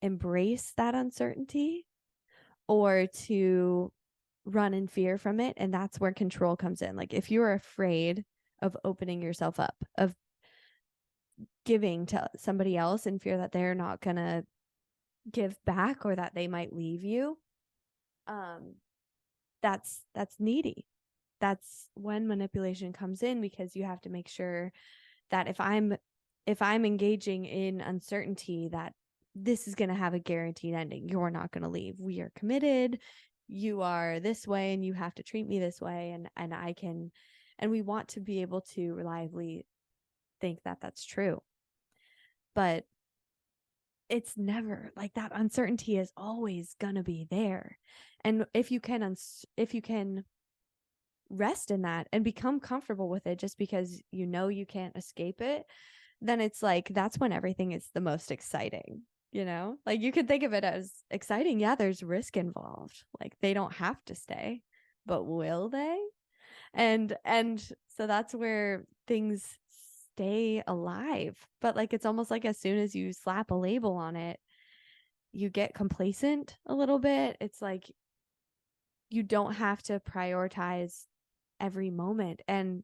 embrace that uncertainty or to run in fear from it. And that's where control comes in. Like if you're afraid of opening yourself up, of giving to somebody else in fear that they're not going to give back or that they might leave you, um that's needy. That's when manipulation comes in, because you have to make sure that if I'm engaging in uncertainty, that this is going to have a guaranteed ending. You're not going to leave. We are committed. You are this way and you have to treat me this way, and I can, and we want to be able to reliably think that that's true. But it's never like that. Uncertainty is always going to be there. And if you can rest in that and become comfortable with it, just because you know you can't escape it, then it's like that's when everything is the most exciting. Like you could think of it as exciting. Yeah, there's risk involved. Like they don't have to stay, but will they? And so that's where things stay alive. But like it's almost like as soon as you slap a label on it, you get complacent a little bit. It's like you don't have to prioritize every moment. And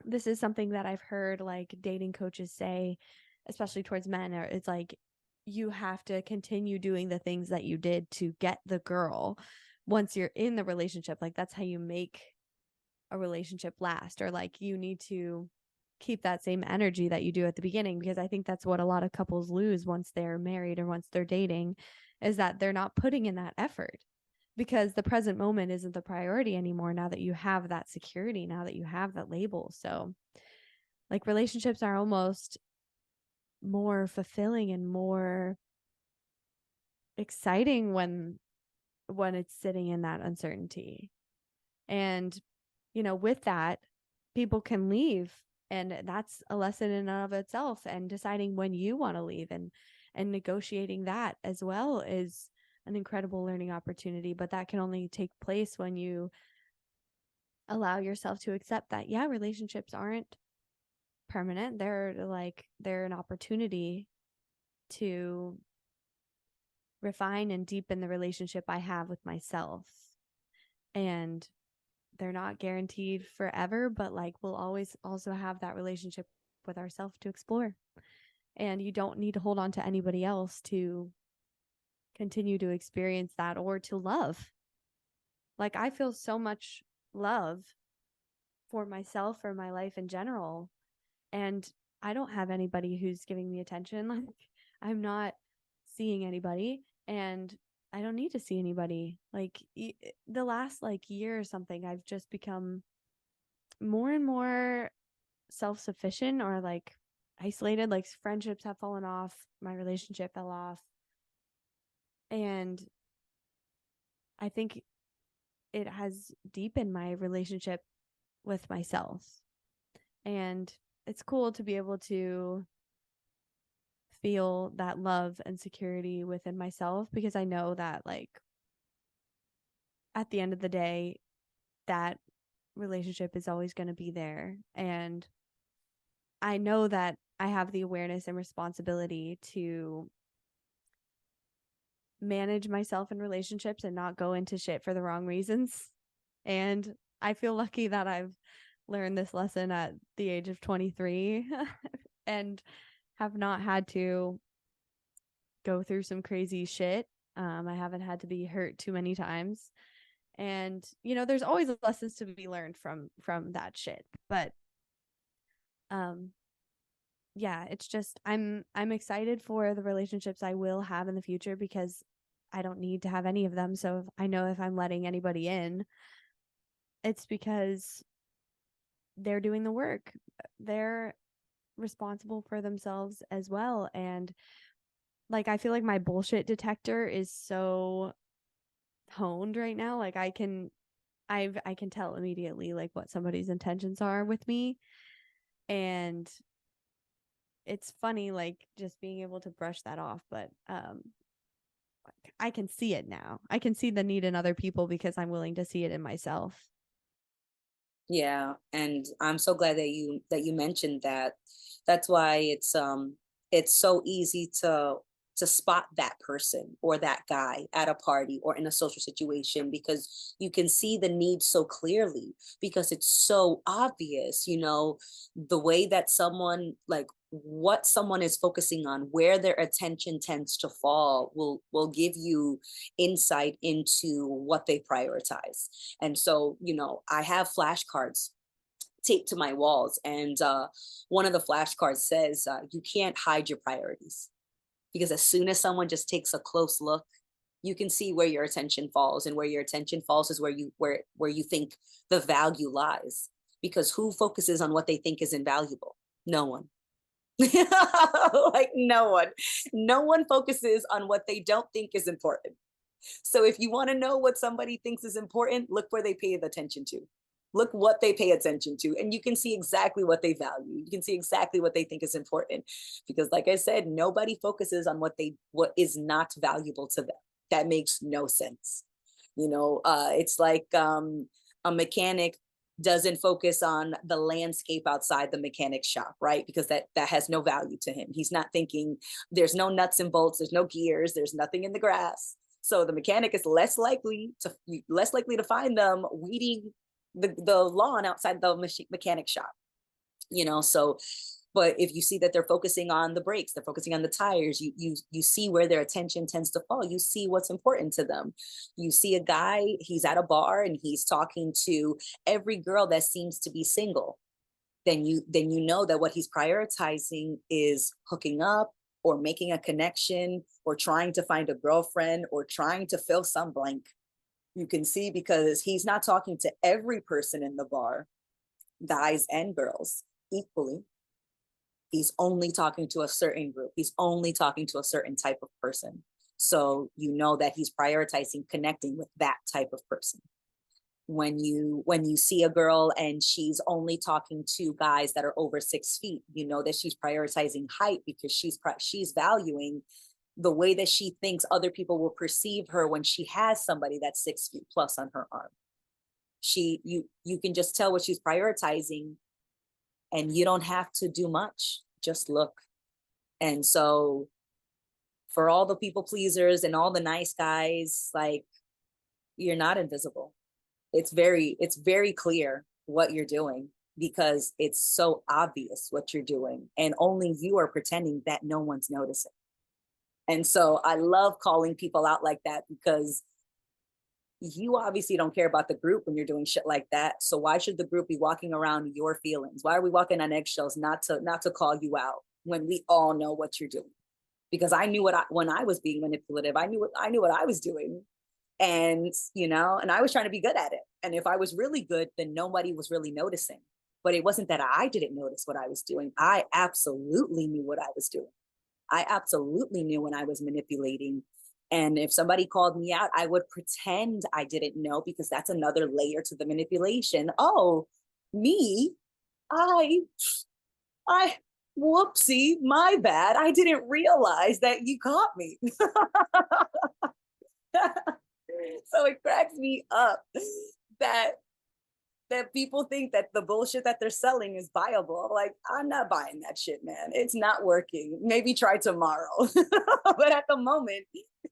this is something that I've heard like dating coaches say, especially towards men, or it's like you have to continue doing the things that you did to get the girl once you're in the relationship. Like that's how you make a relationship last, or like you need to keep that same energy that you do at the beginning, because I think that's what a lot of couples lose once they're married or once they're dating, is that they're not putting in that effort, because the present moment isn't the priority anymore now that you have that security, now that you have that label. So like relationships are almost more fulfilling and more exciting when it's sitting in that uncertainty. And with that, people can leave, and that's a lesson in and of itself. And deciding when you want to leave and negotiating that as well is an incredible learning opportunity. But that can only take place when you allow yourself to accept that, yeah, relationships aren't permanent. They're an opportunity to refine and deepen the relationship I have with myself. And they're not guaranteed forever, but like we'll always also have that relationship with ourselves to explore. And you don't need to hold on to anybody else to continue to experience that or to love. Like I feel so much love for myself or my life in general, and I don't have anybody who's giving me attention. Like I'm not seeing anybody, and I don't need to see anybody. Like the last like year or something, I've just become more and more self-sufficient, or like isolated. Like friendships have fallen off, my relationship fell off, and I think it has deepened my relationship with myself. And it's cool to be able to feel that love and security within myself, because I know that like at the end of the day, that relationship is always going to be there. And I know that I have the awareness and responsibility to manage myself in relationships and not go into shit for the wrong reasons. And I feel lucky that I've learned this lesson at the age of 23 and have not had to go through some crazy shit. I haven't had to be hurt too many times. And, you know, there's always lessons to be learned from that shit. But yeah, it's just I'm excited for the relationships I will have in the future, because I don't need to have any of them. So I know if I'm letting anybody in, it's because they're doing the work. They're responsible for themselves as well. And like, I feel like my bullshit detector is so honed right now. Like I can tell immediately like what somebody's intentions are with me. And it's funny, like, just being able to brush that off. But I can see it now. I can see the need in other people because I'm willing to see it in myself. Yeah, and I'm so glad that you mentioned that. That's why it's so easy to spot that person or that guy at a party or in a social situation, because you can see the need so clearly, because it's so obvious, you know, the way that someone, like, what someone is focusing on, where their attention tends to fall, will give you insight into what they prioritize. And so, you know, I have flashcards taped to my walls, and one of the flashcards says, you can't hide your priorities, because as soon as someone just takes a close look, you can see where your attention falls, and where your attention falls is where you think the value lies. Because who focuses on what they think is invaluable? No one. Like, no one focuses on what they don't think is important. So if you want to know what somebody thinks is important, look where they pay attention to. Look what they pay attention to, and you can see exactly what they value. You can see exactly what they think is important, because like I said, nobody focuses on what is not valuable to them. That makes no sense. You know, it's like a mechanic doesn't focus on the landscape outside the mechanic shop, right? Because that has no value to him. He's not thinking, there's no nuts and bolts, there's no gears, there's nothing in the grass. So the mechanic is less likely to find them weeding the lawn outside the mechanic shop, you know. So, but if you see that they're focusing on the brakes, they're focusing on the tires, you see where their attention tends to fall. You see what's important to them. You see a guy, he's at a bar and he's talking to every girl that seems to be single. Then you know that what he's prioritizing is hooking up, or making a connection, or trying to find a girlfriend, or trying to fill some blank. You can see, because he's not talking to every person in the bar, guys and girls, equally. He's only talking to a certain group. He's only talking to a certain type of person. So you know that he's prioritizing connecting with that type of person. When you see a girl and she's only talking to guys that are over 6 feet, you know that she's prioritizing height, because she's valuing the way that she thinks other people will perceive her when she has somebody that's 6 feet plus on her arm. You can just tell what she's prioritizing, and you don't have to do much. Just look. And so for all the people pleasers and all the nice guys, like, you're not invisible. It's very clear what you're doing, because it's so obvious what you're doing, and only you are pretending that no one's noticing. And so I love calling people out like that, because you obviously don't care about the group when you're doing shit like that. So why should the group be walking around your feelings? Why are we walking on eggshells not to call you out when we all know what you're doing? Because I knew when I was being manipulative, I knew what I was doing. And, you know, and I was trying to be good at it. And if I was really good, then nobody was really noticing. But it wasn't that I didn't notice what I was doing. I absolutely knew what I was doing. I absolutely knew when I was manipulating. And if somebody called me out, I would pretend I didn't know, because that's another layer to the manipulation. Oh, me, I, I, whoopsie, my bad. I didn't realize that you caught me. So it cracks me up that people think that the bullshit that they're selling is viable. Like, I'm not buying that shit, man. It's not working. Maybe try tomorrow. But at the moment,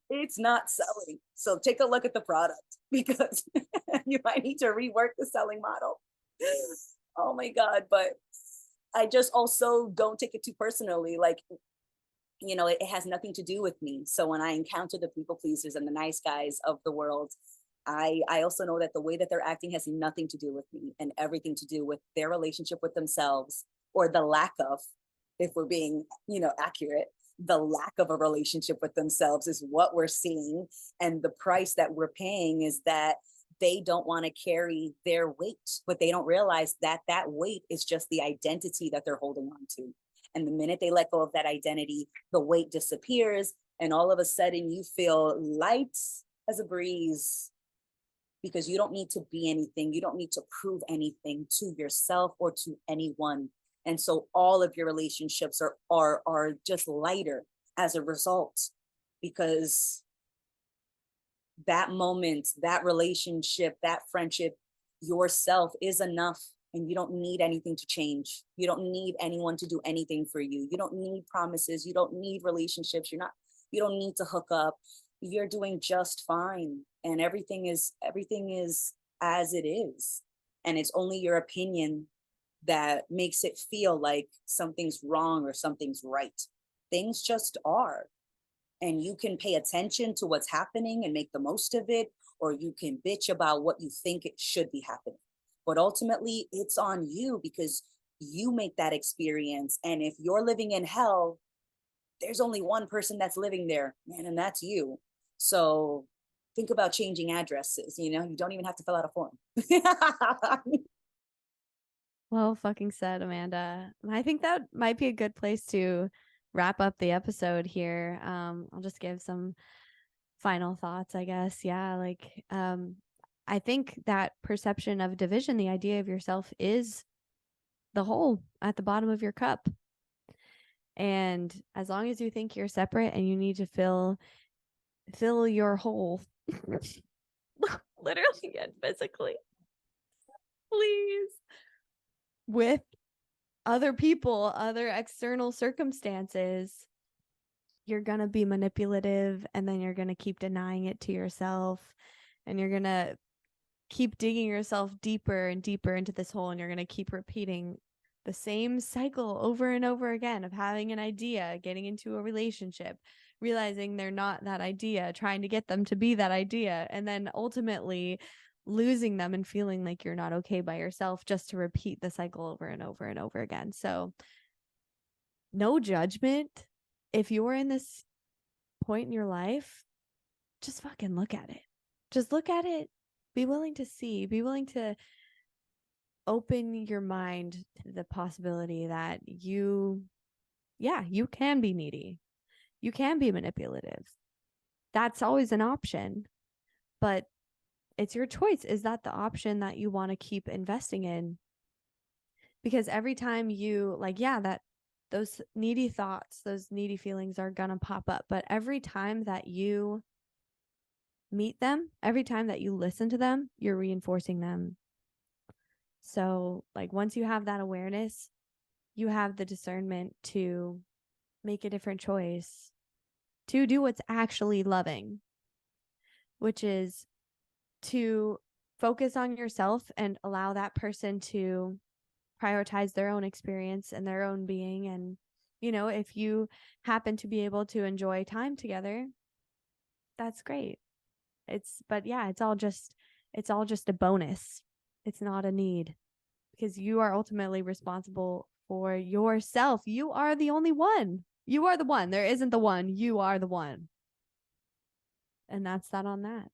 it's not selling. So take a look at the product, because you might need to rework the selling model. Oh my God. But I just also don't take it too personally. Like, you know, it has nothing to do with me. So when I encounter the people pleasers and the nice guys of the world, I also know that the way that they're acting has nothing to do with me and everything to do with their relationship with themselves, or the lack of, if we're being, accurate, the lack of a relationship with themselves is what we're seeing. And the price that we're paying is that they don't want to carry their weight, but they don't realize that that weight is just the identity that they're holding on to. And the minute they let go of that identity, the weight disappears. And all of a sudden you feel light as a breeze, because you don't need to be anything. You don't need to prove anything to yourself or to anyone. And so all of your relationships are just lighter as a result, because that moment, that relationship, that friendship, yourself is enough. And you don't need anything to change. You don't need anyone to do anything for you. You don't need promises. You don't need relationships. You don't need to hook up. You're doing just fine. And everything is as it is. And it's only your opinion that makes it feel like something's wrong or something's right. Things just are. And you can pay attention to what's happening and make the most of it, or you can bitch about what you think it should be happening. But ultimately, it's on you, because you make that experience. And if you're living in hell, there's only one person that's living there, man, and that's you. So think about changing addresses. You don't even have to fill out a form. Well fucking said, Amanda. I think that might be a good place to wrap up the episode here. I'll just give some final thoughts, I guess. Yeah, like I think that perception of division, the idea of yourself, is the hole at the bottom of your cup. And as long as you think you're separate and you need to fill your hole, literally and physically, please, with other people, other external circumstances, you're going to be manipulative, and then you're going to keep denying it to yourself, and you're going to keep digging yourself deeper and deeper into this hole, and you're going to keep repeating the same cycle over and over again of having an idea, getting into a relationship, realizing they're not that idea, trying to get them to be that idea, and then ultimately losing them and feeling like you're not okay by yourself, just to repeat the cycle over and over and over again. So no judgment. If you're in this point in your life, just fucking look at it. Just look at it. Be willing to see, be willing to open your mind to the possibility that you can be needy. You can be manipulative. That's always an option, but it's your choice. Is that the option that you want to keep investing in? Because every time you that those needy thoughts, those needy feelings are going to pop up. But every time that you meet them, every time that you listen to them, you're reinforcing them. So once you have that awareness, you have the discernment to make a different choice, to do what's actually loving, which is to focus on yourself and allow that person to prioritize their own experience and their own being. And, if you happen to be able to enjoy time together, that's great. It's all just a bonus. It's not a need, because you are ultimately responsible for yourself. You are the only one. You are the one. There isn't the one. You are the one. And that's that on that.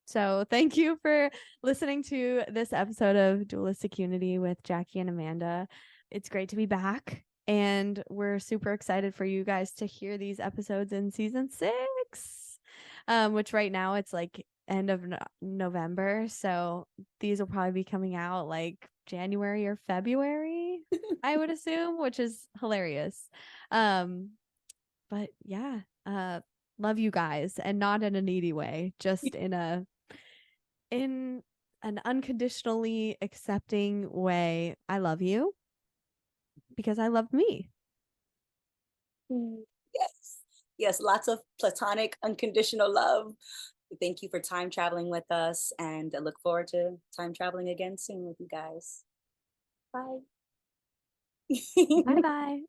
So thank you for listening to this episode of Dualistic Unity with Jackie and Amanda. It's great to be back, and we're super excited for you guys to hear these episodes in season 6, which right now it's end of November. So these will probably be coming out January or February, I would assume, which is hilarious. But yeah, love you guys, and not in a needy way, just in an unconditionally accepting way. I love you because I love me. Yes, lots of platonic unconditional love. Thank you for time traveling with us, and I look forward to time traveling again soon with you guys. Bye. Bye bye.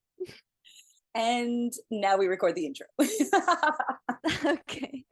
And now we record the intro. Okay.